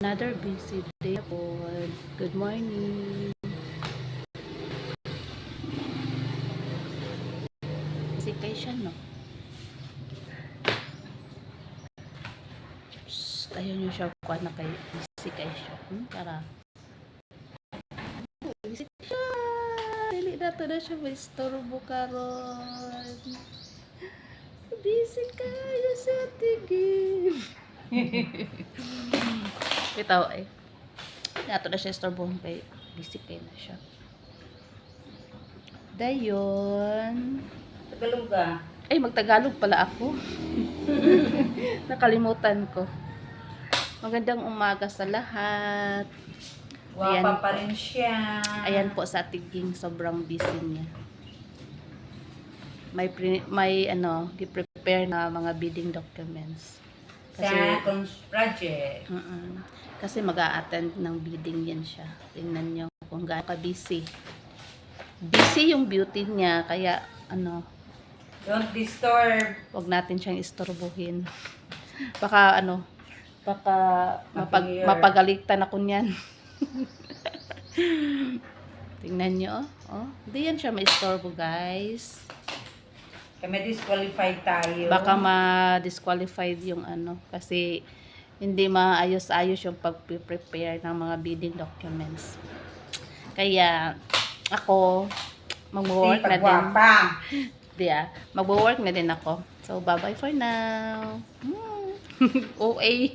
Another busy day po. Good morning. Vacation, no? Ayaw nyo siya kuha na kay vacation. Para. Vacation! Dili na to na siya may storbo karon. Busy kayo sa tigil. Bitaw ay. Nato na siya storbo kay busy kayo na siya. Dayon. Tagalog ka? Ay, magtagalog pala ako. Nakalimutan ko. Magandang umaga sa lahat. Wapa pa rin siya. Ayan po sa tiging, sobrang busy niya. May i-prepare na mga bidding documents. Sa project. Kasi mag-a-attend ng bidding yan siya. Tingnan niyo kung gaano ka-busy. Busy yung beauty niya, kaya Don't disturb. wag natin siyang istorbohin. Baka mapagalitan ako niyan. Tingnan niyo, oh. Hindi yan siya ma-istorbo, guys. Kami disqualified tayo. Baka ma-disqualified yung kasi hindi maayos-ayos yung pag-prepare ng mga bidding documents. Kaya ako mag-work na din. Mag-work na din ako. So, bye-bye for now. OA.